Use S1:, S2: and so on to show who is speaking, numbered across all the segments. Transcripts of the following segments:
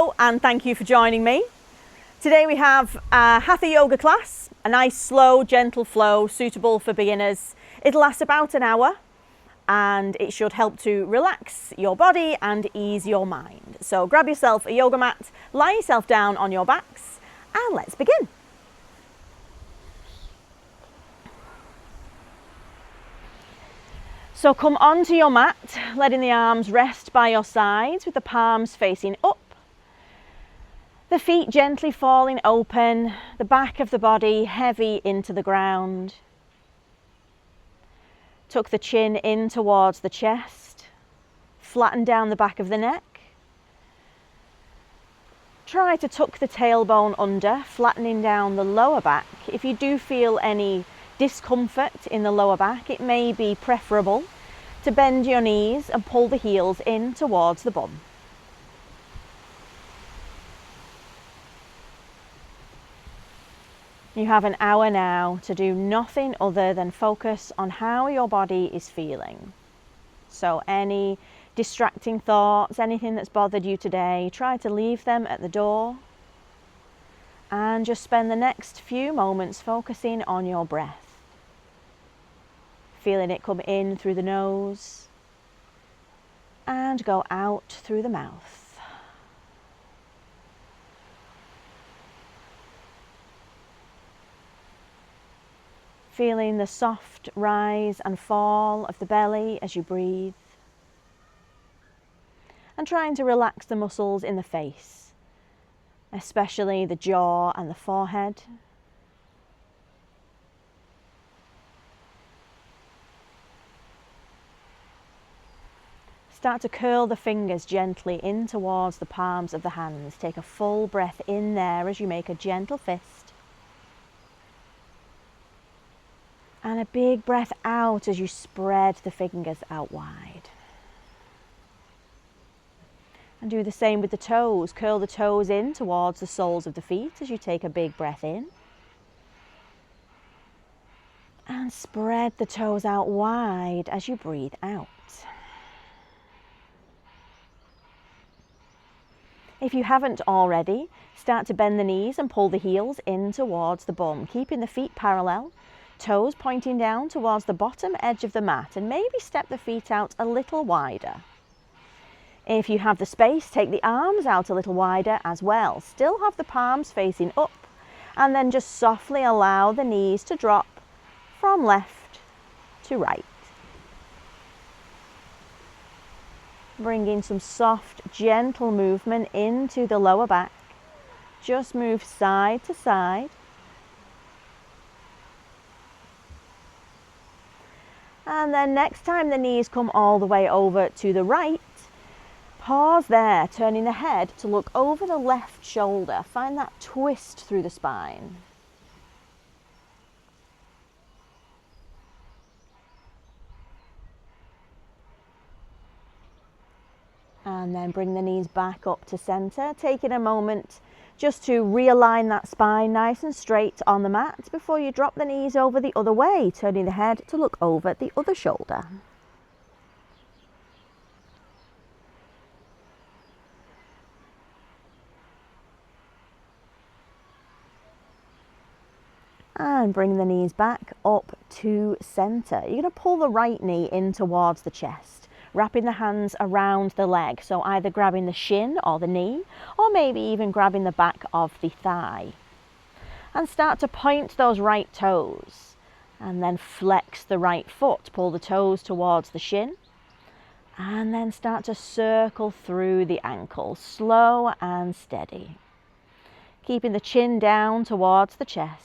S1: Hello and thank you for joining me. Today we have a Hatha yoga class, a nice slow gentle flow suitable for beginners. It'll last about an hour and it should help to relax your body and ease your mind. So grab yourself a yoga mat, lie yourself down on your backs and let's begin. So come onto your mat, letting the arms rest by your sides with the palms facing up. The feet gently falling open, the back of the body heavy into the ground. Tuck the chin in towards the chest, flatten down the back of the neck. Try to tuck the tailbone under, flattening down the lower back. If you do feel any discomfort in the lower back, it may be preferable to bend your knees and pull the heels in towards the bum. You have an hour now to do nothing other than focus on how your body is feeling. So any distracting thoughts, anything that's bothered you today, try to leave them at the door and just spend the next few moments focusing on your breath. Feeling it come in through the nose and go out through the mouth. Feeling the soft rise and fall of the belly as you breathe. And trying to relax the muscles in the face, especially the jaw and the forehead. Start to curl the fingers gently in towards the palms of the hands. Take a full breath in there as you make a gentle fist. And a big breath out as you spread the fingers out wide. And do the same with the toes. Curl the toes in towards the soles of the feet as you take a big breath in. And spread the toes out wide as you breathe out. If you haven't already, start to bend the knees and pull the heels in towards the bum, keeping the feet parallel, toes pointing down towards the bottom edge of the mat, and maybe step the feet out a little wider. If you have the space, take the arms out a little wider as well. Still have the palms facing up, and then just softly allow the knees to drop from left to right. Bringing some soft, gentle movement into the lower back. Just move side to side. And then next time the knees come all the way over to the right, pause there, turning the head to look over the left shoulder. Find that twist through the spine. And then bring the knees back up to center, taking a moment just to realign that spine nice and straight on the mat before you drop the knees over the other way, turning the head to look over the other shoulder. And bring the knees back up to center. You're going to pull the right knee in towards the chest, wrapping the hands around the leg, so either grabbing the shin or the knee, or maybe even grabbing the back of the thigh. And start to point those right toes, and then flex the right foot. Pull the toes towards the shin, and then start to circle through the ankle, slow and steady. Keeping the chin down towards the chest.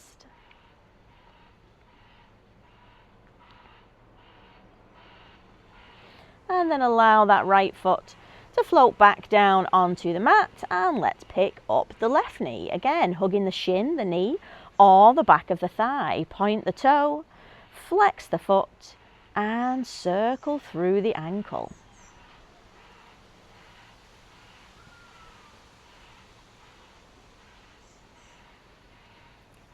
S1: And then allow that right foot to float back down onto the mat, and let's pick up the left knee. Again, hugging the shin, the knee, or the back of the thigh. Point the toe, flex the foot, and circle through the ankle.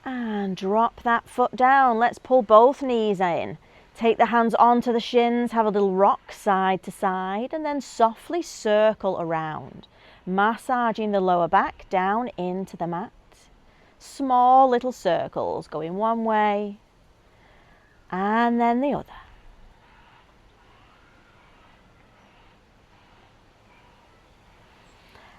S1: And drop that foot down. Let's pull both knees in. Take the hands onto the shins, have a little rock side to side, and then softly circle around. massaging the lower back down into the mat. Small little circles going one way and then the other.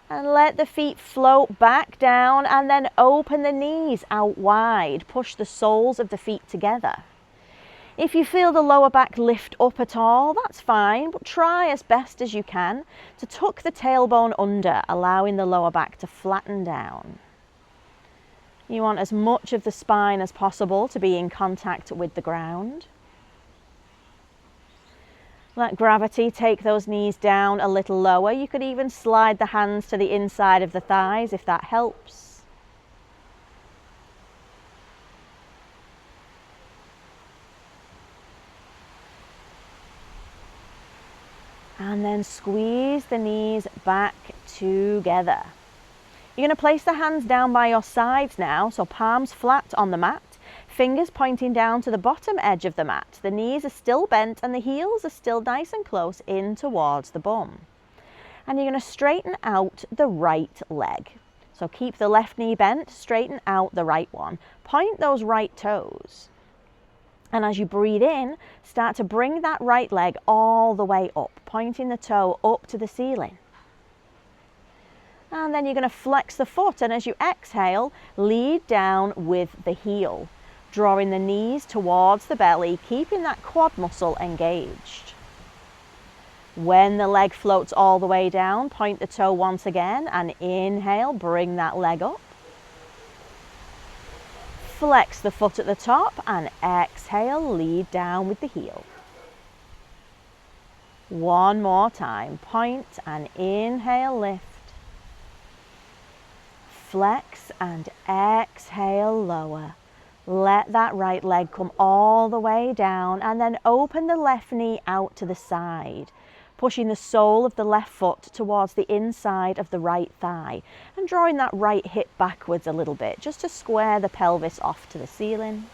S1: And let the feet float back down and then open the knees out wide. Push the soles of the feet together. If you feel the lower back lift up at all, that's fine, but try as best as you can to tuck the tailbone under, allowing the lower back to flatten down. You want as much of the spine as possible to be in contact with the ground. Let gravity take those knees down a little lower. You could even slide the hands to the inside of the thighs if that helps. And then squeeze the knees back together. You're going to place the hands down by your sides now, so palms flat on the mat, fingers pointing down to the bottom edge of the mat. The knees are still bent and the heels are still nice and close in towards the bum. And you're going to straighten out the right leg. So keep the left knee bent, straighten out the right one. Point those right toes. And as you breathe in, start to bring that right leg all the way up, pointing the toe up to the ceiling. And then you're going to flex the foot, and as you exhale, lead down with the heel, drawing the knees towards the belly, keeping that quad muscle engaged. When the leg floats all the way down, point the toe once again and inhale, bring that leg up. Flex the foot at the top and exhale, lead down with the heel. One more time, point and inhale, lift. Flex and exhale, lower. Let that right leg come all the way down and then open the left knee out to the side, pushing the sole of the left foot towards the inside of the right thigh and drawing that right hip backwards a little bit just to square the pelvis off to the ceiling.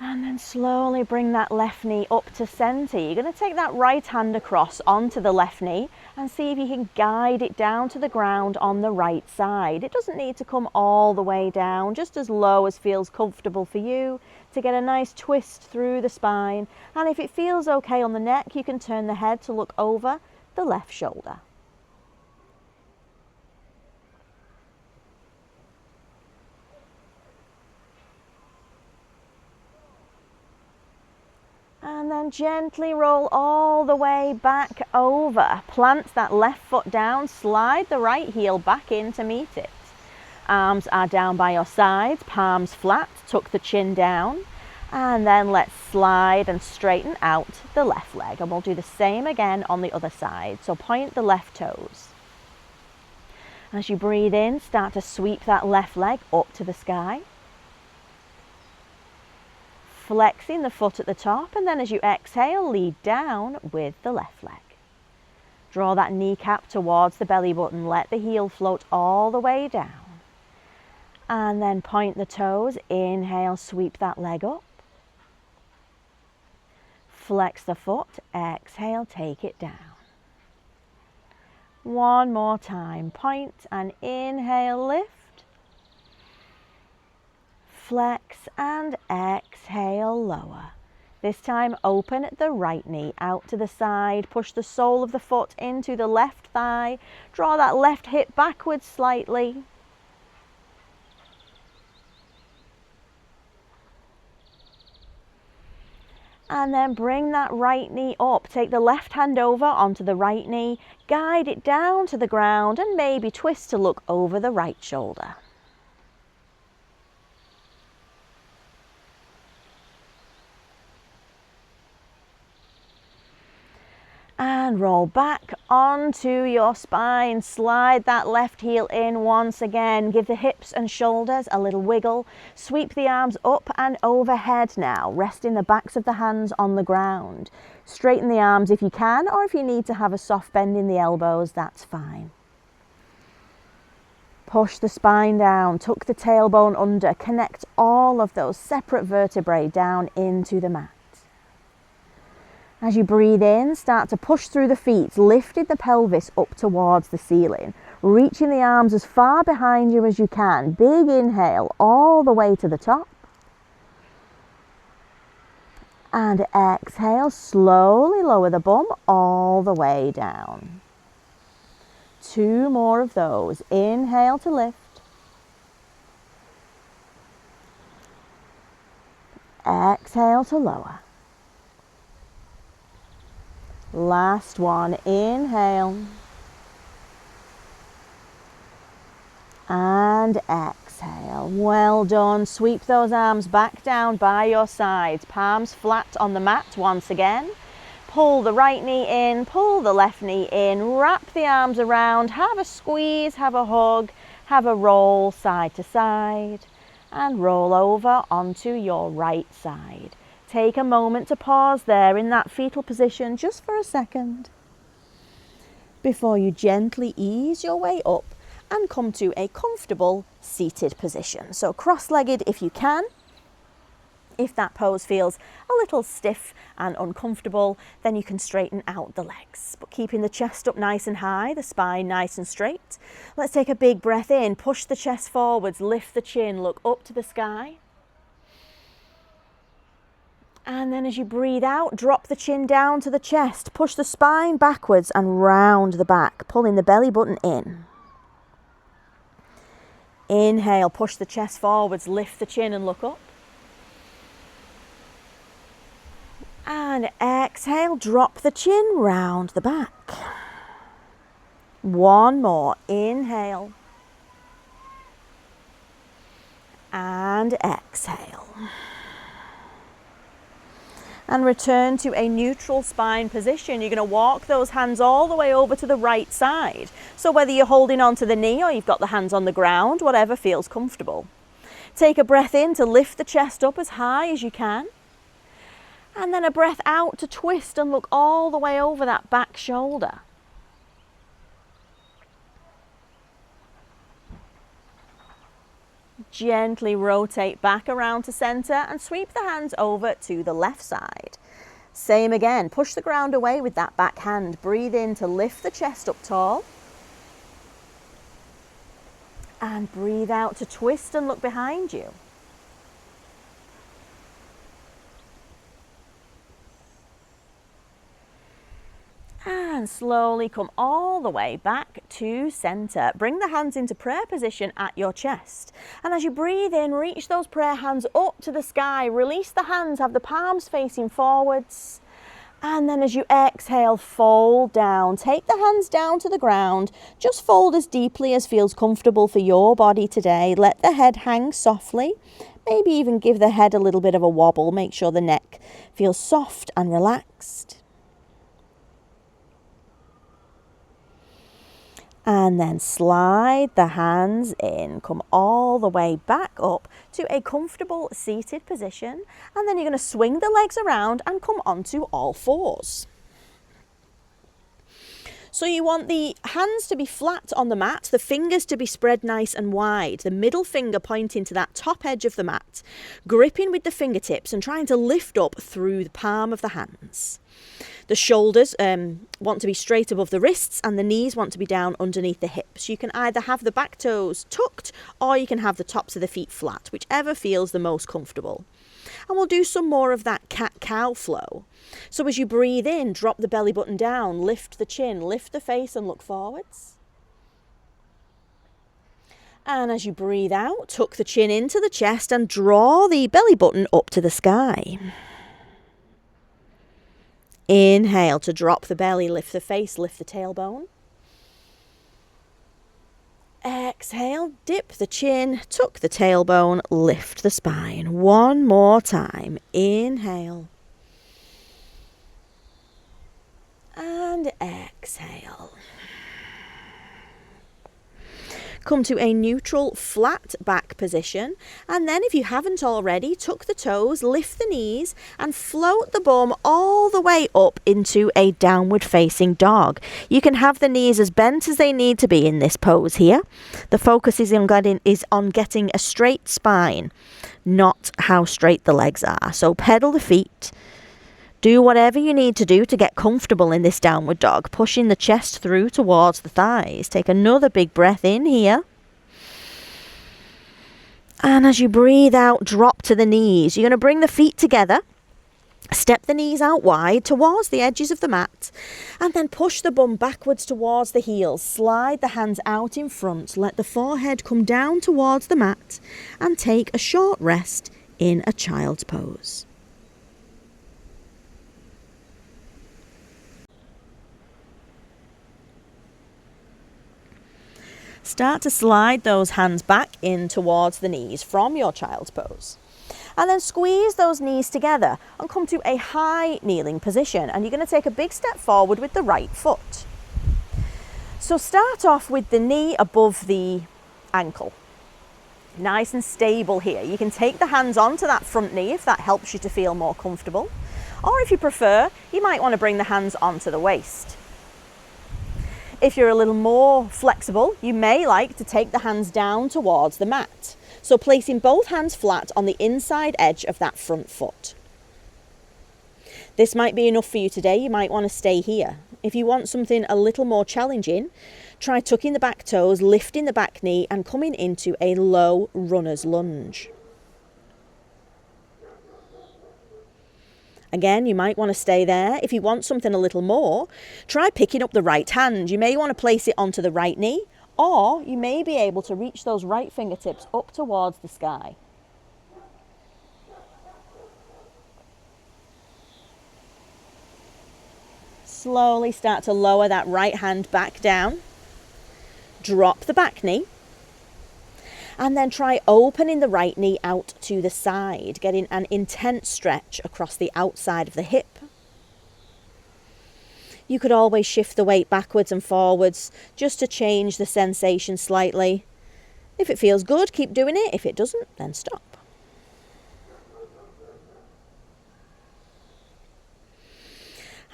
S1: And then slowly bring that left knee up to center. You're going to take that right hand across onto the left knee and see if you can guide it down to the ground on the right side. It doesn't need to come all the way down, just as low as feels comfortable for you to get a nice twist through the spine. And if it feels okay on the neck, you can turn the head to look over the left shoulder. And then gently roll all the way back over. Plant that left foot down, slide the right heel back in to meet it. Arms are down by your sides, palms flat, tuck the chin down. And then let's slide and straighten out the left leg. And we'll do the same again on the other side. So point the left toes. As you breathe in, start to sweep that left leg up to the sky. Flexing the foot at the top, and then as you exhale, lead down with the left leg. Draw that kneecap towards the belly button, let the heel float all the way down. And then point the toes, inhale, sweep that leg up. Flex the foot, exhale, take it down. One more time, point and inhale, lift. Flex and exhale, lower. This time open the right knee out to the side, push the sole of the foot into the left thigh, draw that left hip backwards slightly. And then bring that right knee up. Take the left hand over onto the right knee, guide it down to the ground and maybe twist to look over the right shoulder. And roll back onto your spine. Slide that left heel in once again. Give the hips and shoulders a little wiggle. Sweep the arms up and overhead now, resting the backs of the hands on the ground. Straighten the arms if you can, or if you need to have a soft bend in the elbows, that's fine. Push the spine down, tuck the tailbone under, connect all of those separate vertebrae down into the mat. As you breathe in, start to push through the feet, lifting the pelvis up towards the ceiling, reaching the arms as far behind you as you can. Big inhale all the way to the top. And exhale, slowly lower the bum all the way down. 2 more of those. Inhale to lift. Exhale to lower. Last one. Inhale. And exhale. Well done. Sweep those arms back down by your sides. Palms flat on the mat once again. Pull the right knee in, pull the left knee in, wrap the arms around, have a squeeze, have a hug, have a roll side to side, and roll over onto your right side. Take a moment to pause there in that fetal position just for a second before you gently ease your way up and come to a comfortable seated position. So cross-legged if you can. If that pose feels a little stiff and uncomfortable, then you can straighten out the legs, but keeping the chest up nice and high, the spine nice and straight. Let's take a big breath in, push the chest forwards, lift the chin, look up to the sky. And then as you breathe out, drop the chin down to the chest, push the spine backwards and round the back, pulling the belly button in. Inhale, push the chest forwards, lift the chin and look up. And exhale, drop the chin round the back. One more. Inhale. And exhale. And return to a neutral spine position. You're going to walk those hands all the way over to the right side. So whether you're holding onto the knee or you've got the hands on the ground, whatever feels comfortable. Take a breath in to lift the chest up as high as you can. And then a breath out to twist and look all the way over that back shoulder. Gently rotate back around to center and sweep the hands over to the left side. Same again, push the ground away with that back hand. Breathe in to lift the chest up tall. And breathe out to twist and look behind you. And slowly come all the way back to center. Bring the hands into prayer position at your chest. And as you breathe in, reach those prayer hands up to the sky. Release the hands, have the palms facing forwards. And then as you exhale, fold down. Take the hands down to the ground. Just fold as deeply as feels comfortable for your body today. Let the head hang softly. Maybe even give the head a little bit of a wobble. Make sure the neck feels soft and relaxed. And then slide the hands in, come all the way back up to a comfortable seated position. And then you're going to swing the legs around and come onto all fours. So you want the hands to be flat on the mat, the fingers to be spread nice and wide, the middle finger pointing to that top edge of the mat, gripping with the fingertips and trying to lift up through the palm of the hands. The shoulders want to be straight above the wrists and the knees want to be down underneath the hips. You can either have the back toes tucked or you can have the tops of the feet flat, whichever feels the most comfortable. And we'll do some more of that cat-cow flow. So as you breathe in, drop the belly button down, lift the chin, lift the face and look forwards. And as you breathe out, tuck the chin into the chest and draw the belly button up to the sky. Inhale to drop the belly, lift the face, lift the tailbone. Exhale, dip the chin, tuck the tailbone, lift the spine. One more time. Inhale. And exhale. Come to a neutral flat back position, and then if you haven't already, tuck the toes, lift the knees and float the bum all the way up into a downward facing dog. You can have the knees as bent as they need to be in this pose here. The focus is on getting a straight spine, not how straight the legs are. So pedal the feet, Do whatever you need to do to get comfortable in this downward dog, pushing the chest through towards the thighs. Take another big breath in here. And as you breathe out, drop to the knees. You're going to bring the feet together. Step the knees out wide towards the edges of the mat, and then push the bum backwards towards the heels. Slide the hands out in front. Let the forehead come down towards the mat and take a short rest in a child's pose. Start to slide those hands back in towards the knees from your child's pose. And then squeeze those knees together and come to a high kneeling position. And you're going to take a big step forward with the right foot. So start off with the knee above the ankle. Nice and stable here. You can take the hands onto that front knee if that helps you to feel more comfortable. Or if you prefer, you might want to bring the hands onto the waist. If you're a little more flexible, you may like to take the hands down towards the mat. So placing both hands flat on the inside edge of that front foot. This might be enough for you today. You might want to stay here. If you want something a little more challenging, try tucking the back toes, lifting the back knee and coming into a low runner's lunge. Again, you might want to stay there. If you want something a little more, try picking up the right hand. You may want to place it onto the right knee, or you may be able to reach those right fingertips up towards the sky. Slowly start to lower that right hand back down. Drop the back knee. And then try opening the right knee out to the side, getting an intense stretch across the outside of the hip. You could always shift the weight backwards and forwards just to change the sensation slightly. If it feels good, keep doing it. If it doesn't, then stop.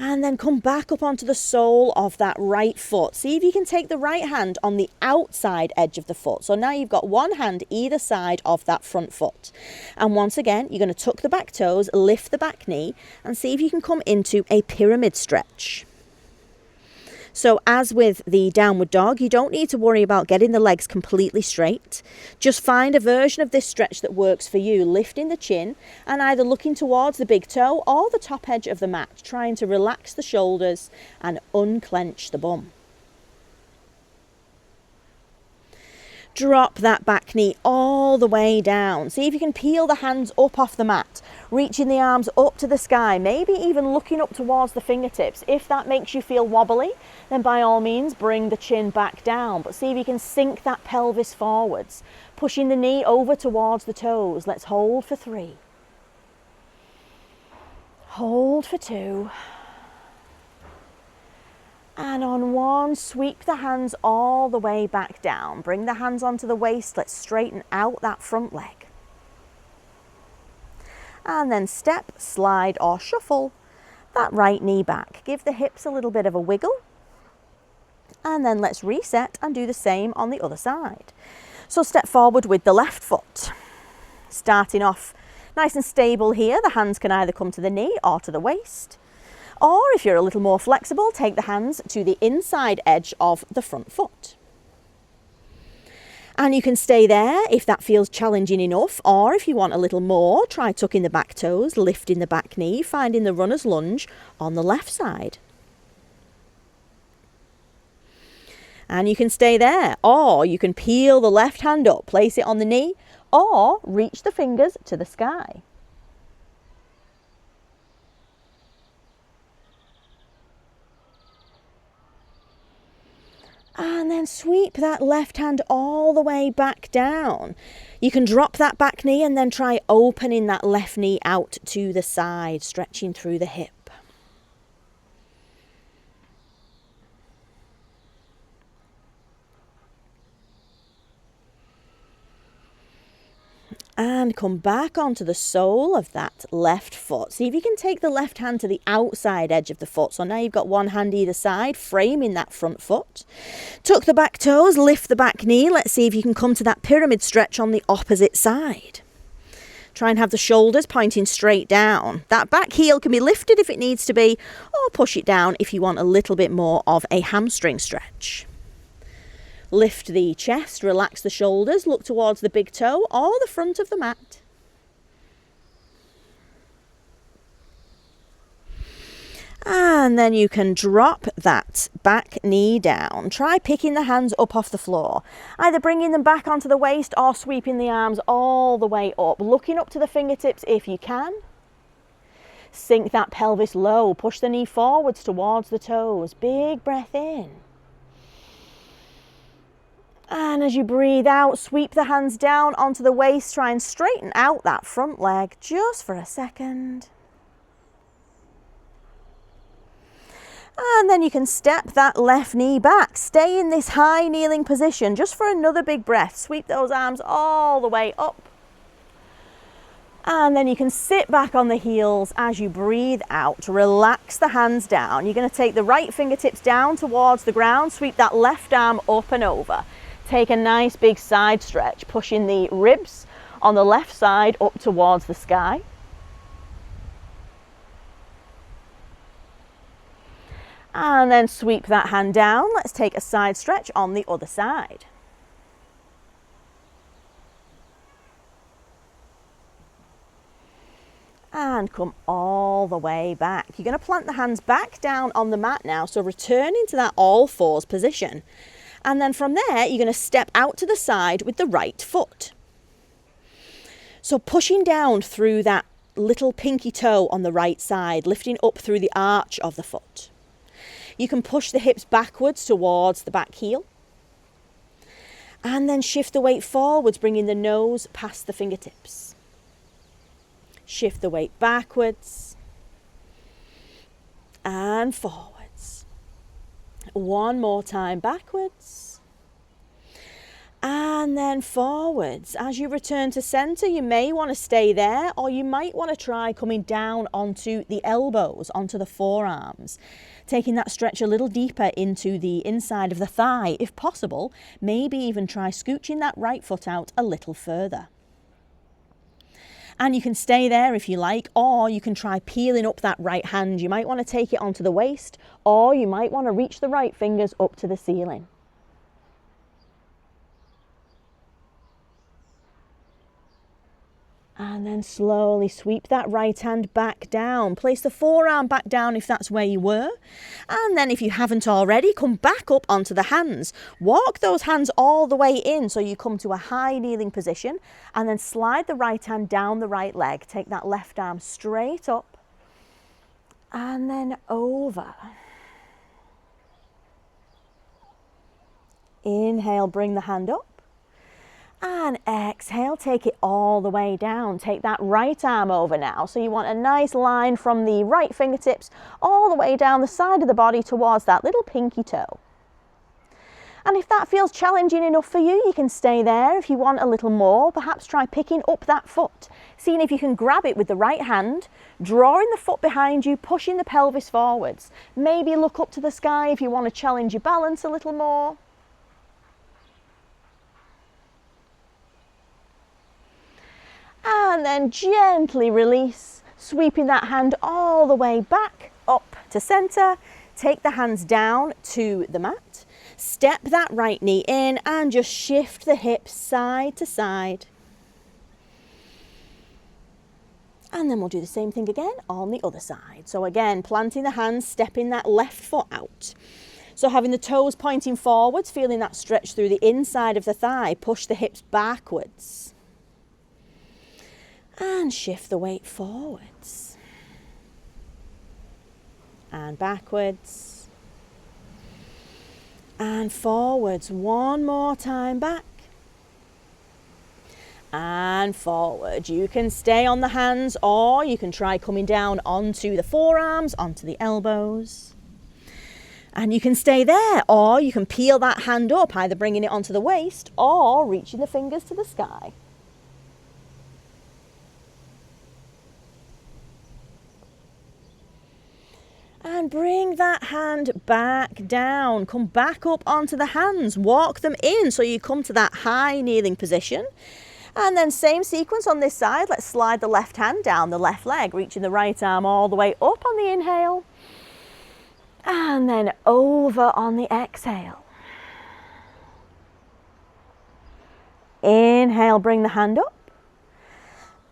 S1: And then come back up onto the sole of that right foot. See if you can take the right hand on the outside edge of the foot. So now you've got one hand either side of that front foot. And once again, you're going to tuck the back toes, lift the back knee, and see if you can come into a pyramid stretch. So as with the downward dog, you don't need to worry about getting the legs completely straight. Just find a version of this stretch that works for you, lifting the chin and either looking towards the big toe or the top edge of the mat, trying to relax the shoulders and unclench the bum. Drop that back knee all the way down. See if you can peel the hands up off the mat, reaching the arms up to the sky, maybe even looking up towards the fingertips. If that makes you feel wobbly, then by all means bring the chin back down, but see if you can sink that pelvis forwards, pushing the knee over towards the toes. Let's hold for 3. Hold for 2. And on 1, sweep the hands all the way back down. Bring the hands onto the waist. Let's straighten out that front leg. And then step, slide or shuffle that right knee back. Give the hips a little bit of a wiggle. And then let's reset and do the same on the other side. So step forward with the left foot. Starting off nice and stable here. The hands can either come to the knee or to the waist. Or if you're a little more flexible, take the hands to the inside edge of the front foot. And you can stay there if that feels challenging enough, or if you want a little more, try tucking the back toes, lifting the back knee, finding the runner's lunge on the left side. And you can stay there, or you can peel the left hand up, place it on the knee, or reach the fingers to the sky. And then sweep that left hand all the way back down. You can drop that back knee and then try opening that left knee out to the side, stretching through the hip. And come back onto the sole of that left foot. See if you can take the left hand to the outside edge of the foot. So now you've got one hand either side, framing that front foot. Tuck the back toes, lift the back knee. Let's see if you can come to that pyramid stretch on the opposite side. Try and have the shoulders pointing straight down. That back heel can be lifted if it needs to be, or push it down if you want a little bit more of a hamstring stretch. Lift the chest, relax the shoulders, look towards the big toe or the front of the mat. And then you can drop that back knee down. Try picking the hands up off the floor, either bringing them back onto the waist or sweeping the arms all the way up, looking up to the fingertips if you can. Sink that pelvis low, push the knee forwards towards the toes. Big breath in. And as you breathe out, sweep the hands down onto the waist. Try and straighten out that front leg just for a second. And then you can step that left knee back. Stay in this high kneeling position just for another big breath. Sweep those arms all the way up. And then you can sit back on the heels as you breathe out. Relax the hands down. You're going to take the right fingertips down towards the ground. Sweep that left arm up and over. Take a nice big side stretch, pushing the ribs on the left side up towards the sky. And then sweep that hand down. Let's take a side stretch on the other side. And come all the way back. You're going to plant the hands back down on the mat now, so return into that all fours position. And then from there, you're going to step out to the side with the right foot. So pushing down through that little pinky toe on the right side, lifting up through the arch of the foot. You can push the hips backwards towards the back heel. And then shift the weight forwards, bringing the nose past the fingertips. Shift the weight backwards and forwards. One more time backwards and then forwards. As you return to center, you may want to stay there, or you might want to try coming down onto the elbows, onto the forearms, taking that stretch a little deeper into the inside of the thigh. If possible, maybe even try scooching that right foot out a little further. And you can stay there if you like, or you can try peeling up that right hand. You might want to take it onto the waist, or you might want to reach the right fingers up to the ceiling. And then slowly sweep that right hand back down. Place the forearm back down if that's where you were. And then if you haven't already, come back up onto the hands. Walk those hands all the way in so you come to a high kneeling position. And then slide the right hand down the right leg. Take that left arm straight up. And then over. Inhale, bring the hand up. And exhale, take it all the way down. Take that right arm over now. So you want a nice line from the right fingertips all the way down the side of the body towards that little pinky toe. And if that feels challenging enough for you, you can stay there. If you want a little more, perhaps try picking up that foot. Seeing if you can grab it with the right hand, drawing the foot behind you, pushing the pelvis forwards. Maybe look up to the sky if you want to challenge your balance a little more. And then gently release, sweeping that hand all the way back up to center. Take the hands down to the mat. Step that right knee in and just shift the hips side to side. And then we'll do the same thing again on the other side. So again, planting the hands, stepping that left foot out. So having the toes pointing forwards, feeling that stretch through the inside of the thigh. Push the hips backwards. And shift the weight forwards and backwards and forwards. One more time, back and forward. You can stay on the hands, or you can try coming down onto the forearms, onto the elbows. And you can stay there, or you can peel that hand up, either bringing it onto the waist or reaching the fingers to the sky. And bring that hand back down. Come back up onto the hands. Walk them in so you come to that high kneeling position. And then same sequence on this side. Let's slide the left hand down the left leg, reaching the right arm all the way up on the inhale. And then over on the exhale. Inhale, bring the hand up.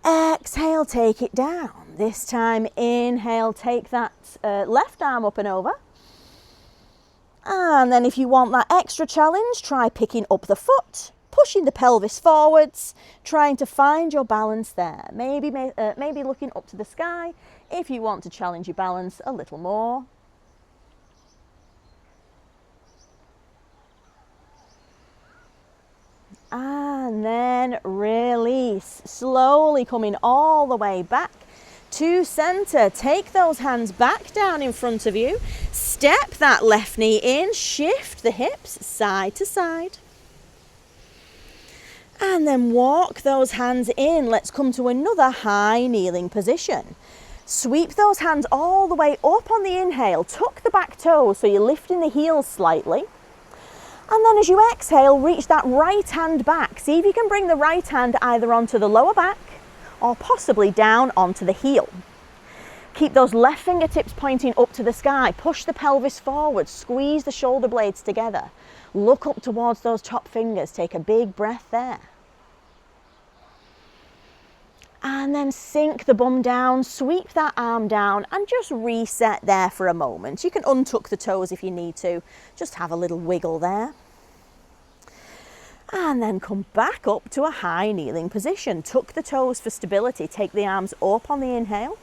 S1: Exhale, take it down. This time, inhale, take that left arm up and over. And then if you want that extra challenge, try picking up the foot, pushing the pelvis forwards, trying to find your balance there. Maybe looking up to the sky if you want to challenge your balance a little more. And then release, slowly coming all the way back to center. Take those hands back down in front of you. Step that left knee in, shift the hips side to side. And then walk those hands in. Let's come to another high kneeling position. Sweep those hands all the way up on the inhale. Tuck the back toes so you're lifting the heels slightly. And then as you exhale, reach that right hand back. See if you can bring the right hand either onto the lower back or possibly down onto the heel. Keep those left fingertips pointing up to the sky. Push the pelvis forward. Squeeze the shoulder blades together. Look up towards those top fingers. Take a big breath there. And then sink the bum down, sweep that arm down and just reset there for a moment. You can untuck the toes if you need to. Just have a little wiggle there. And then come back up to a high kneeling position. Tuck the toes for stability. Take the arms up on the inhale.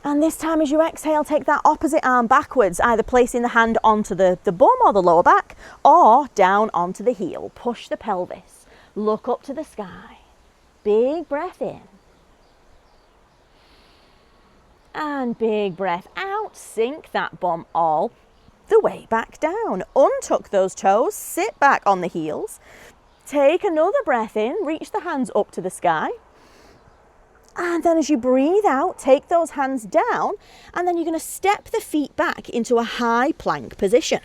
S1: And this time as you exhale, take that opposite arm backwards, either placing the hand onto the bum or the lower back or down onto the heel. Push the pelvis. Look up to the sky. Big breath in. And big breath out. Sink that bum all the way back down. Untuck those toes. Sit back on the heels. Take another breath in. Reach the hands up to the sky. And then as you breathe out, take those hands down. And then you're going to step the feet back into a high plank position.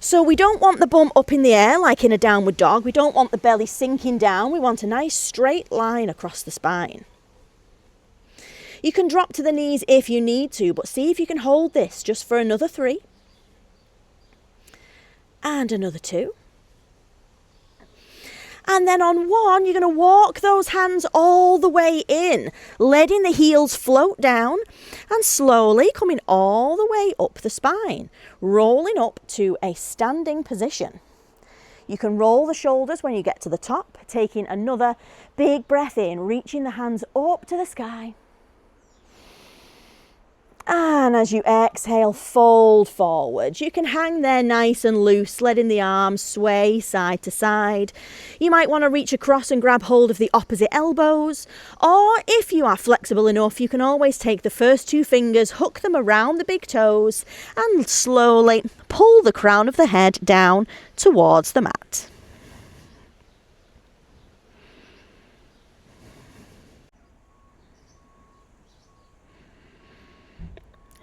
S1: So we don't want the bum up in the air like in a downward dog. We don't want the belly sinking down. We want a nice straight line across the spine. You can drop to the knees if you need to, but see if you can hold this just for another 3. And another 2. And then on 1, you're going to walk those hands all the way in, letting the heels float down and slowly coming all the way up the spine, rolling up to a standing position. You can roll the shoulders when you get to the top, taking another big breath in, reaching the hands up to the sky. And as you exhale, fold forward. You can hang there nice and loose, letting the arms sway side to side. You might want to reach across and grab hold of the opposite elbows. Or if you are flexible enough, you can always take the first 2 fingers, hook them around the big toes, and slowly pull the crown of the head down towards the mat.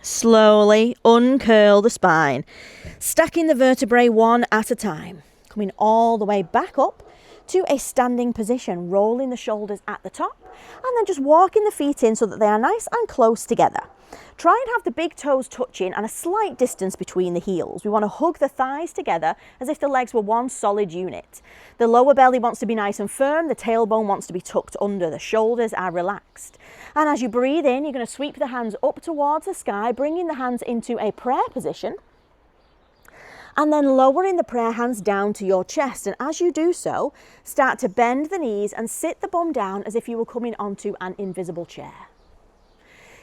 S1: Slowly uncurl the spine, stacking the vertebrae one at a time, coming all the way back up to a standing position, rolling the shoulders at the top, and then just walking the feet in so that they are nice and close together. Try and have the big toes touching and a slight distance between the heels. We want to hug the thighs together as if the legs were one solid unit. The lower belly wants to be nice and firm, the tailbone wants to be tucked under, the shoulders are relaxed. And as you breathe in, you're going to sweep the hands up towards the sky, bringing the hands into a prayer position. And then lowering the prayer hands down to your chest. And as you do so, start to bend the knees and sit the bum down as if you were coming onto an invisible chair.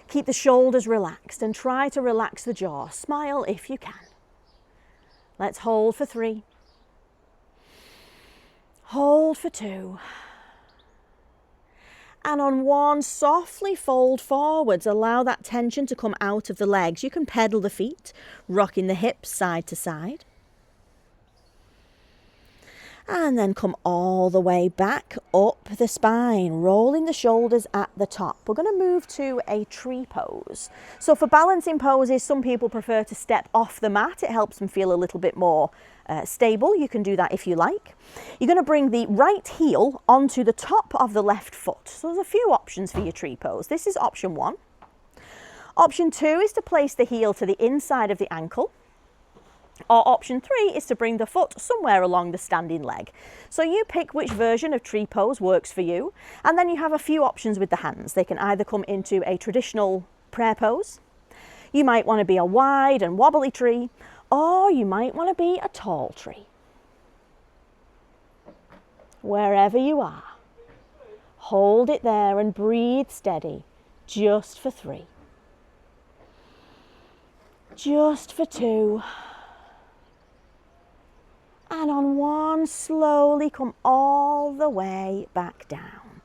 S1: Keep the shoulders relaxed and try to relax the jaw. Smile if you can. Let's hold for 3. Hold for 2. And on 1, softly fold forwards. Allow that tension to come out of the legs. You can pedal the feet, rocking the hips side to side. And then come all the way back up the spine, rolling the shoulders at the top. We're going to move to a tree pose. So for balancing poses, some people prefer to step off the mat. It helps them feel a little bit more stable. You can do that if you like. You're going to bring the right heel onto the top of the left foot. So there's a few options for your tree pose. This is option 1. Option 2 is to place the heel to the inside of the ankle. Or option 3 is to bring the foot somewhere along the standing leg. So you pick which version of tree pose works for you, and then you have a few options with the hands. They can either come into a traditional prayer pose, you might want to be a wide and wobbly tree, or you might want to be a tall tree. Wherever you are, hold it there and breathe steady, just for 3. Just for 2. And on 1, slowly come all the way back down.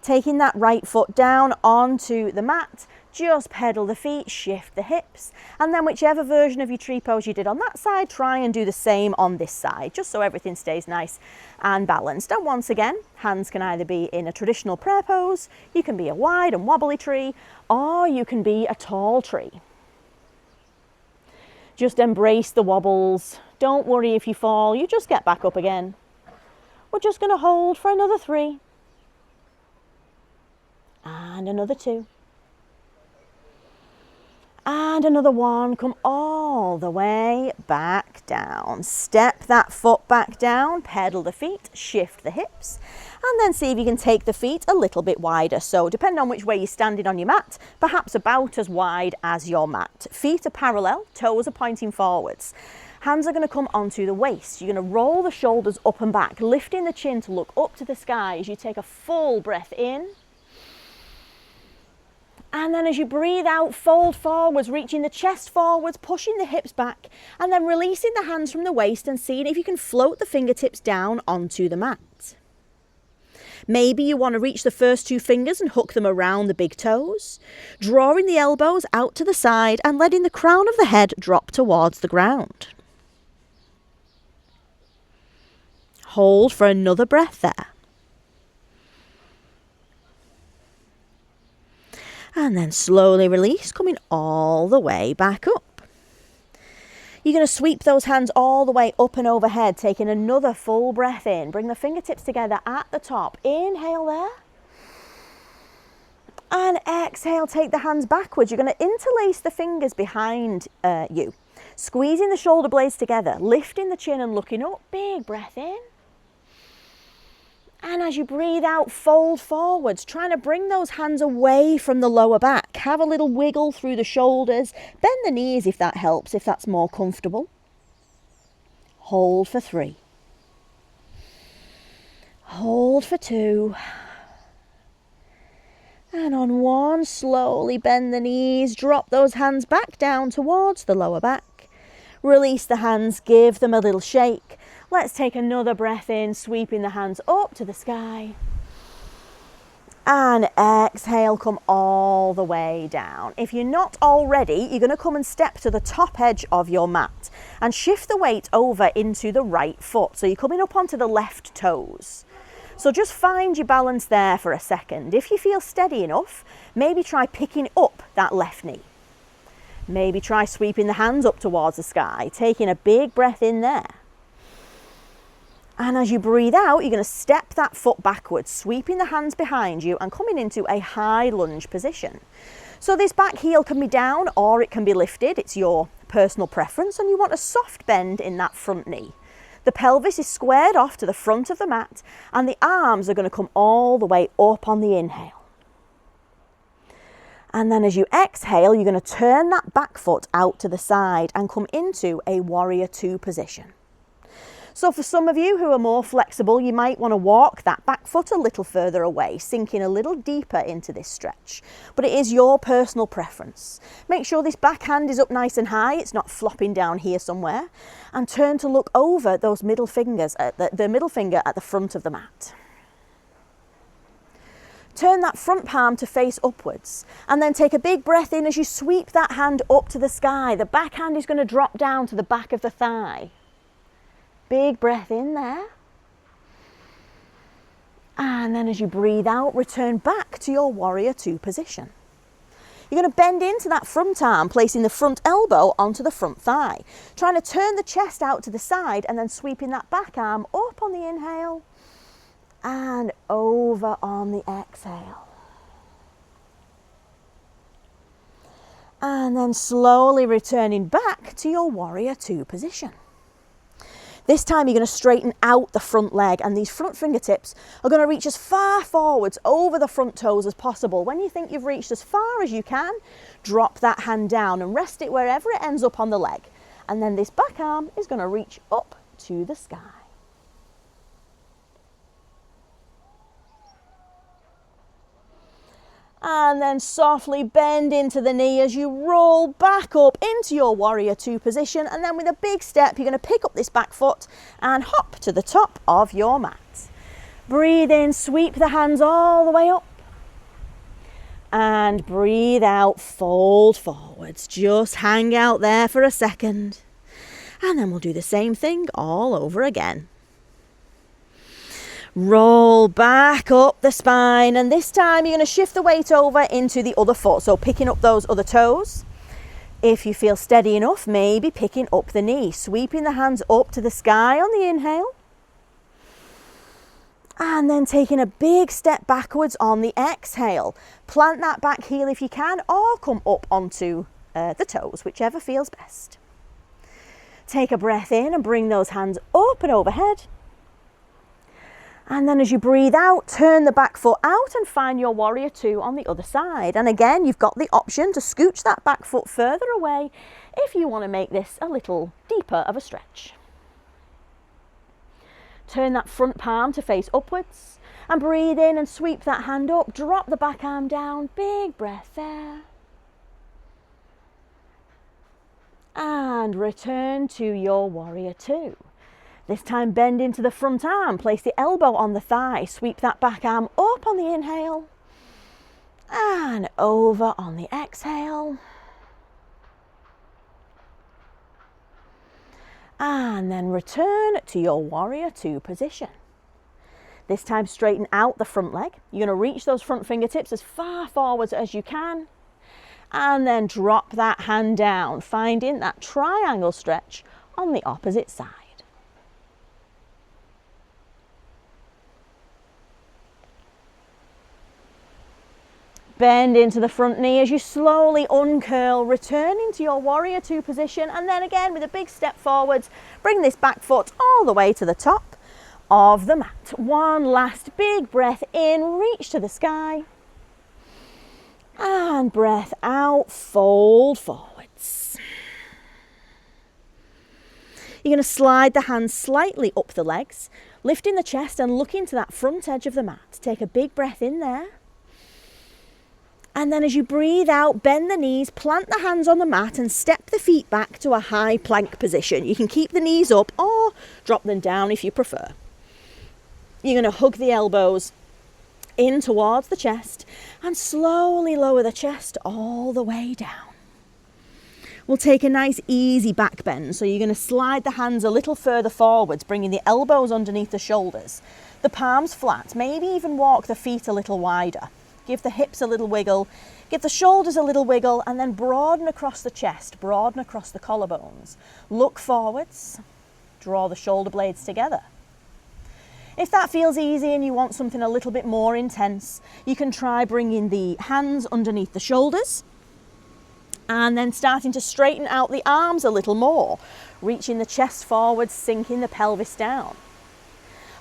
S1: Taking that right foot down onto the mat, just pedal the feet, shift the hips, and then whichever version of your tree pose you did on that side, try and do the same on this side, just so everything stays nice and balanced. And once again, hands can either be in a traditional prayer pose, you can be a wide and wobbly tree, or you can be a tall tree. Just embrace the wobbles. Don't worry if you fall, you just get back up again. We're just going to hold for another 3. And another 2. And another 1. Come all the way back down. Step that foot back down, pedal the feet, shift the hips, and then see if you can take the feet a little bit wider. So depending on which way you're standing on your mat, perhaps about as wide as your mat. Feet are parallel, toes are pointing forwards. Hands are going to come onto the waist. You're going to roll the shoulders up and back, lifting the chin to look up to the sky as you take a full breath in. And then as you breathe out, fold forwards, reaching the chest forwards, pushing the hips back, and then releasing the hands from the waist and seeing if you can float the fingertips down onto the mat. Maybe you want to reach the first 2 fingers and hook them around the big toes, drawing the elbows out to the side and letting the crown of the head drop towards the ground. Hold for another breath there. And then slowly release, coming all the way back up. You're going to sweep those hands all the way up and overhead, taking another full breath in. Bring the fingertips together at the top. Inhale there. And exhale, take the hands backwards. You're going to interlace the fingers behind you. Squeezing the shoulder blades together, lifting the chin and looking up. Big breath in. And as you breathe out, fold forwards, trying to bring those hands away from the lower back. Have a little wiggle through the shoulders. Bend the knees if that helps, if that's more comfortable. Hold for 3. Hold for 2. And on 1, slowly bend the knees, drop those hands back down towards the lower back. Release the hands, give them a little shake. Let's take another breath in, sweeping the hands up to the sky. And exhale, come all the way down. If you're not already, you're going to come and step to the top edge of your mat and shift the weight over into the right foot. So you're coming up onto the left toes. So just find your balance there for a second. If you feel steady enough, maybe try picking up that left knee. Maybe try sweeping the hands up towards the sky, taking a big breath in there. And as you breathe out, you're going to step that foot backwards, sweeping the hands behind you and coming into a high lunge position. So this back heel can be down or it can be lifted. It's your personal preference, and you want a soft bend in that front knee. The pelvis is squared off to the front of the mat and the arms are going to come all the way up on the inhale. And then as you exhale, you're going to turn that back foot out to the side and come into a warrior 2 position. So for some of you who are more flexible, you might want to walk that back foot a little further away, sinking a little deeper into this stretch. But it is your personal preference. Make sure this back hand is up nice and high, it's not flopping down here somewhere. And turn to look over those middle fingers, the middle finger at the front of the mat. Turn that front palm to face upwards and then take a big breath in as you sweep that hand up to the sky. The back hand is going to drop down to the back of the thigh. Big breath in there. And then as you breathe out, return back to your warrior two position. You're going to bend into that front arm, placing the front elbow onto the front thigh. Trying to turn the chest out to the side and then sweeping that back arm up on the inhale and over on the exhale. And then slowly returning back to your warrior two position. This time you're going to straighten out the front leg, and these front fingertips are going to reach as far forwards over the front toes as possible. When you think you've reached as far as you can, drop that hand down and rest it wherever it ends up on the leg. And then this back arm is going to reach up to the sky. And then softly bend into the knee as you roll back up into your warrior two position. And then with a big step, you're going to pick up this back foot and hop to the top of your mat. Breathe in, sweep the hands all the way up. And breathe out, fold forwards. Just hang out there for a second. And then we'll do the same thing all over again. Roll back up the spine, and this time you're going to shift the weight over into the other foot, so picking up those other toes. If you feel steady enough, maybe picking up the knee, sweeping the hands up to the sky on the inhale, and then taking a big step backwards on the exhale. Plant that back heel if you can, or come up onto the toes, whichever feels best. Take a breath in and bring those hands up and overhead. And then as you breathe out, turn the back foot out and find your warrior two on the other side. And again, you've got the option to scooch that back foot further away if you want to make this a little deeper of a stretch. Turn that front palm to face upwards and breathe in and sweep that hand up. Drop the back arm down. Big breath there. And return to your warrior two. This time bend into the front arm, place the elbow on the thigh, sweep that back arm up on the inhale and over on the exhale. And then return to your warrior two position. This time straighten out the front leg. You're going to reach those front fingertips as far forwards as you can and then drop that hand down, finding that triangle stretch on the opposite side. Bend into the front knee as you slowly uncurl, returning to your warrior two position, and then again with a big step forwards, bring this back foot all the way to the top of the mat. One last big breath in, reach to the sky, and breath out, fold forwards. You're going to slide the hands slightly up the legs, lifting the chest and looking to that front edge of the mat. Take a big breath in there. And then as you breathe out, bend the knees, plant the hands on the mat and step the feet back to a high plank position. You can keep the knees up or drop them down if you prefer. You're going to hug the elbows in towards the chest and slowly lower the chest all the way down. We'll take a nice easy back bend. So you're going to slide the hands a little further forwards, bringing the elbows underneath the shoulders, the palms flat, maybe even walk the feet a little wider. Give the hips a little wiggle, give the shoulders a little wiggle, and then broaden across the chest, broaden across the collarbones. Look forwards, draw the shoulder blades together. If that feels easy and you want something a little bit more intense, you can try bringing the hands underneath the shoulders and then starting to straighten out the arms a little more, reaching the chest forwards, sinking the pelvis down.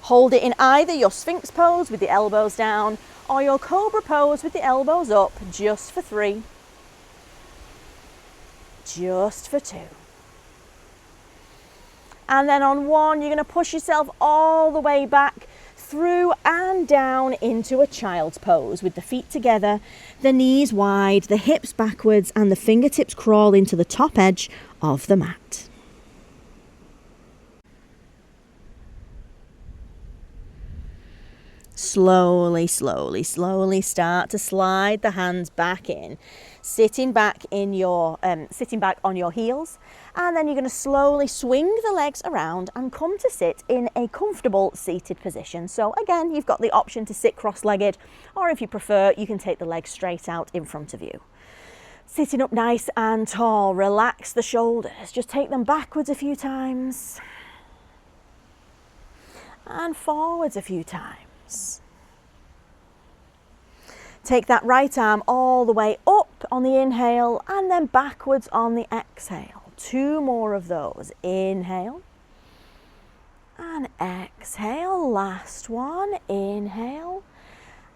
S1: Hold it in either your Sphinx pose with the elbows down or your Cobra pose with the elbows up, just for 3, just for 2. And then on 1, you're going to push yourself all the way back through and down into a child's pose with the feet together, the knees wide, the hips backwards, and the fingertips crawl into the top edge of the mat. Slowly, slowly, slowly start to slide the hands back in. sitting back on your heels, and then you're going to slowly swing the legs around and come to sit in a comfortable seated position. So again, you've got the option to sit cross-legged, or if you prefer, you can take the legs straight out in front of you. Sitting up nice and tall, relax the shoulders, just take them backwards a few times and forwards a few times. Take that right arm all the way up on the inhale and then backwards on the exhale. 2 more of those. Inhale and exhale. Last one. Inhale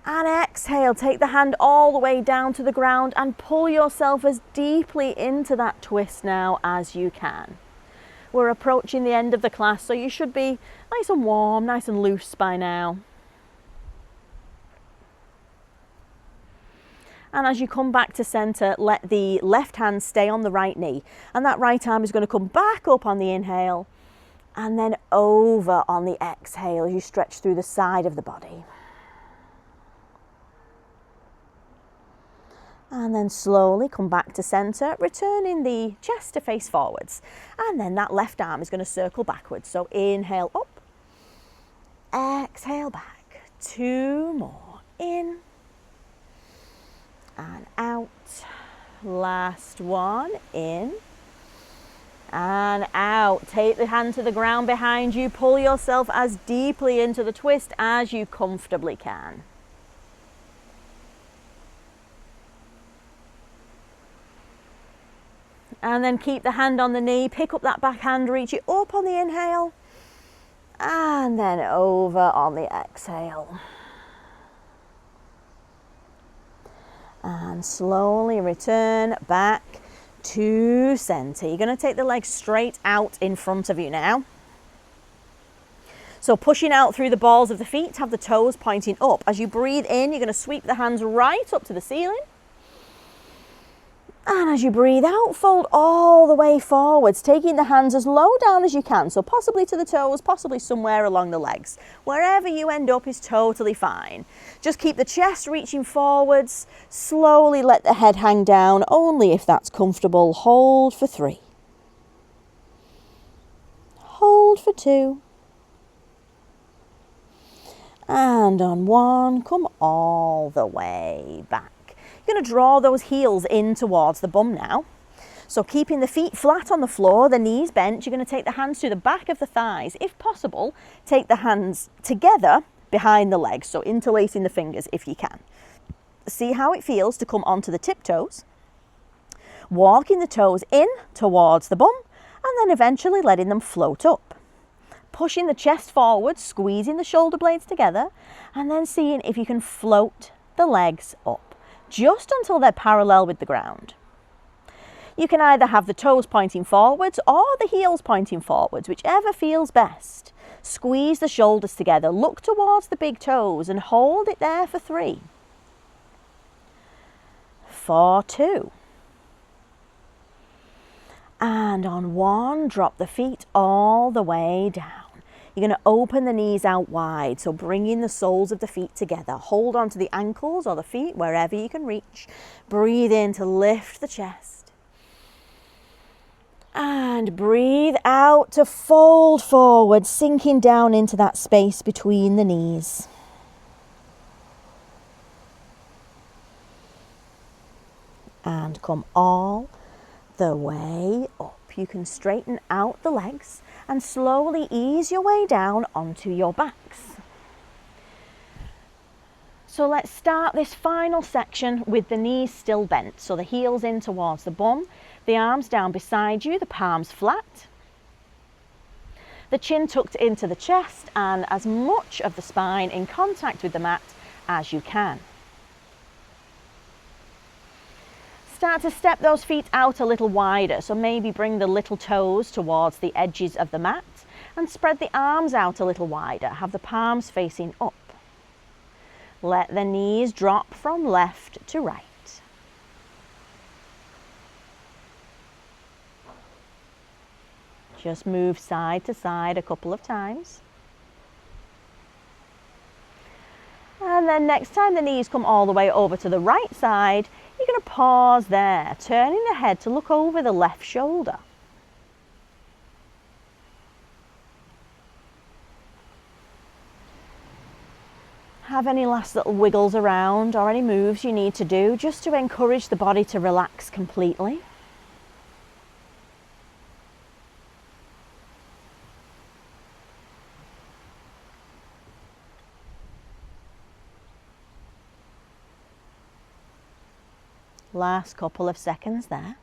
S1: and exhale. Take the hand all the way down to the ground and pull yourself as deeply into that twist now as you can. We're approaching the end of the class, so you should be nice and warm, nice and loose by now. And as you come back to center, let the left hand stay on the right knee. And that right arm is going to come back up on the inhale and then over on the exhale as you stretch through the side of the body. And then slowly come back to center, returning the chest to face forwards. And then that left arm is going to circle backwards. So inhale up, exhale back. 2 more. In and out. Last one. In and out. Take the hand to the ground behind you. Pull yourself as deeply into the twist as you comfortably can. And then keep the hand on the knee. Pick up that back hand, reach it up on the inhale and then over on the exhale. And slowly return back to center. You're going to take the legs straight out in front of you now. So pushing out through the balls of the feet, have the toes pointing up. As you breathe in, you're going to sweep the hands right up to the ceiling. And as you breathe out, fold all the way forwards, taking the hands as low down as you can. So possibly to the toes, possibly somewhere along the legs. Wherever you end up is totally fine. Just keep the chest reaching forwards. Slowly let the head hang down, only if that's comfortable. Hold for 3. Hold for 2. And on 1, come all the way back. You're going to draw those heels in towards the bum now. So keeping the feet flat on the floor, the knees bent, you're going to take the hands to the back of the thighs. If possible, take the hands together behind the legs, so interlacing the fingers if you can. See how it feels to come onto the tiptoes, walking the toes in towards the bum, and then eventually letting them float up. Pushing the chest forward, squeezing the shoulder blades together, and then seeing if you can float the legs up, just until they're parallel with the ground. You can either have the toes pointing forwards or the heels pointing forwards, whichever feels best. Squeeze the shoulders together, look towards the big toes and hold it there for 3. For 2. And on 1, drop the feet all the way down. You're going to open the knees out wide, so bringing the soles of the feet together. Hold on to the ankles or the feet, wherever you can reach. Breathe in to lift the chest. And breathe out to fold forward, sinking down into that space between the knees. And come all the way up. You can straighten out the legs and slowly ease your way down onto your backs. So let's start this final section with the knees still bent. So the heels in towards the bum, the arms down beside you, the palms flat. The chin tucked into the chest and as much of the spine in contact with the mat as you can. Start to step those feet out a little wider, so maybe bring the little toes towards the edges of the mat and spread the arms out a little wider. Have the palms facing up. Let the knees drop from left to right. Just move side to side a couple of times. And then next time the knees come all the way over to the right side, you're going to pause there, turning the head to look over the left shoulder. Have any last little wiggles around or any moves you need to do just to encourage the body to relax completely. Last couple of seconds there.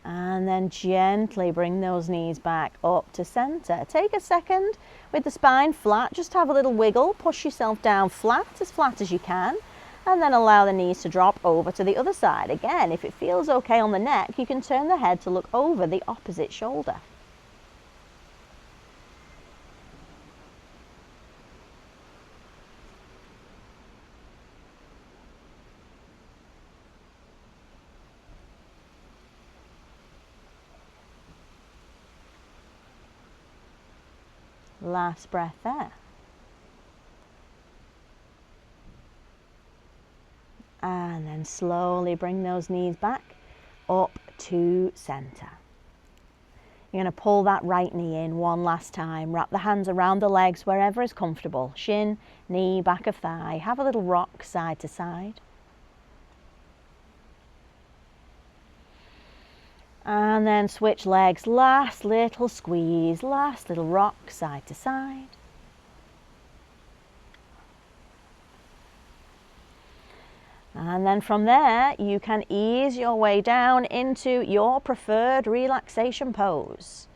S1: And then gently bring those knees back up to center. Take a second with the spine flat, just have a little wiggle, push yourself down flat as you can, and then allow the knees to drop over to the other side. Again, if it feels okay on the neck, you can turn the head to look over the opposite shoulder. Last breath there. And then slowly bring those knees back up to center. You're going to pull that right knee in one last time. Wrap the hands around the legs wherever is comfortable. Shin, knee, back of thigh. Have a little rock side to side. And then switch legs, last little squeeze, last little rock side to side. And then from there, you can ease your way down into your preferred relaxation pose.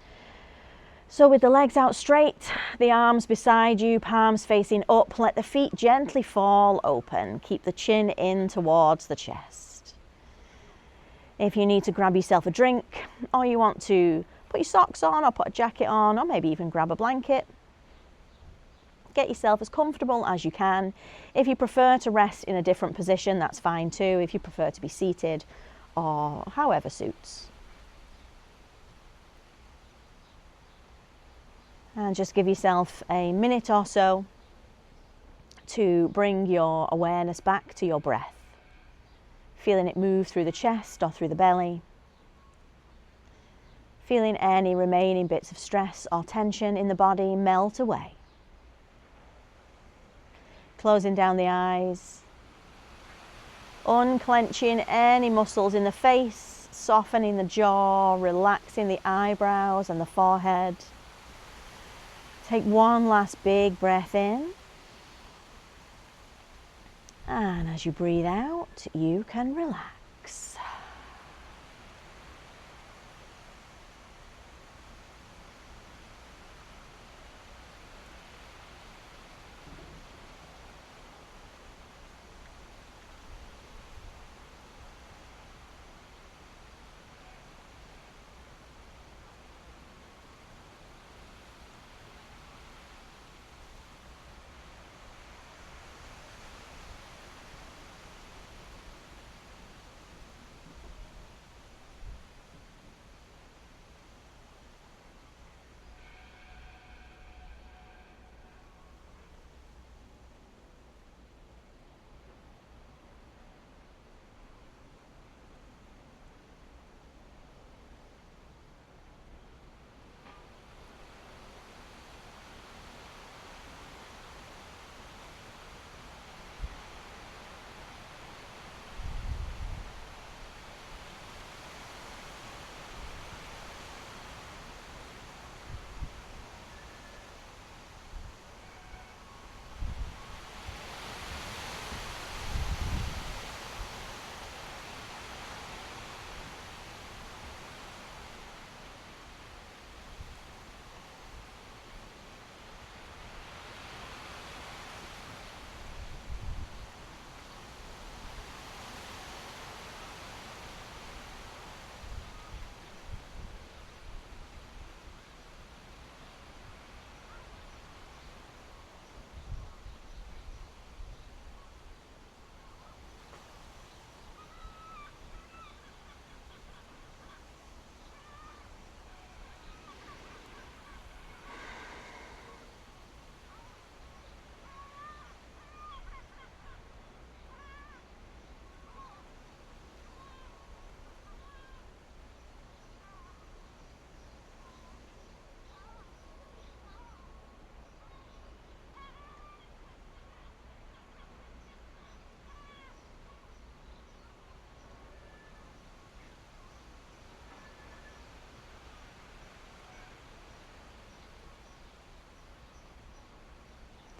S1: So with the legs out straight, the arms beside you, palms facing up, let the feet gently fall open. Keep the chin in towards the chest. If you need to grab yourself a drink, or you want to put your socks on or put a jacket on, or maybe even grab a blanket, get yourself as comfortable as you can. If you prefer to rest in a different position, that's fine too. If you prefer to be seated or however suits. And just give yourself a minute or so to bring your awareness back to your breath. Feeling it move through the chest or through the belly. Feeling any remaining bits of stress or tension in the body melt away. Closing down the eyes. Unclenching any muscles in the face, softening the jaw, relaxing the eyebrows and the forehead. Take one last big breath in. And as you breathe out, you can relax.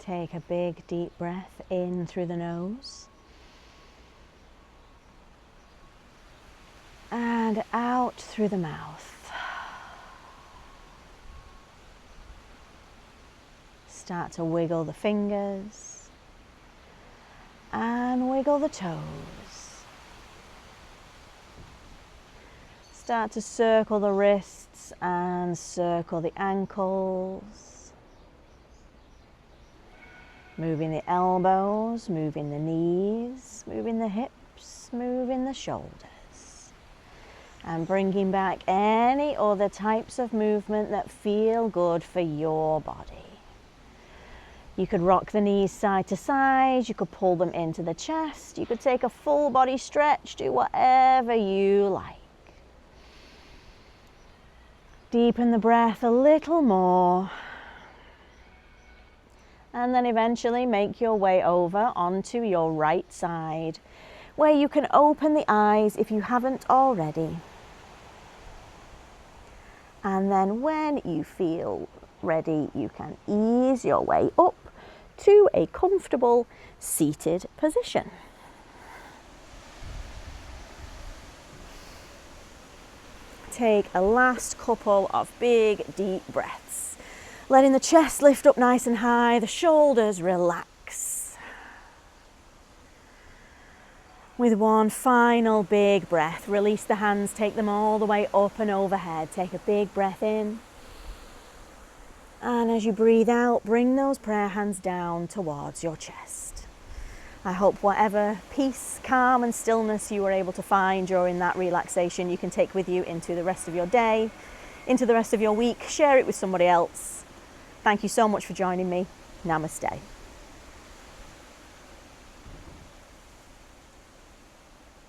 S1: Take a big deep breath in through the nose and out through the mouth. Start to wiggle the fingers and wiggle the toes. Start to circle the wrists and circle the ankles. Moving the elbows, moving the knees, moving the hips, moving the shoulders. And bringing back any other types of movement that feel good for your body. You could rock the knees side to side, you could pull them into the chest, you could take a full body stretch, do whatever you like. Deepen the breath a little more. And then eventually make your way over onto your right side, where you can open the eyes if you haven't already. And then when you feel ready, you can ease your way up to a comfortable seated position. Take a last couple of big, deep breaths, letting the chest lift up nice and high, the shoulders relax. With one final big breath, release the hands, take them all the way up and overhead. Take a big breath in. And as you breathe out, bring those prayer hands down towards your chest. I hope whatever peace, calm and stillness you were able to find during that relaxation, you can take with you into the rest of your day, into the rest of your week. Share it with somebody else. Thank you so much for joining me. Namaste.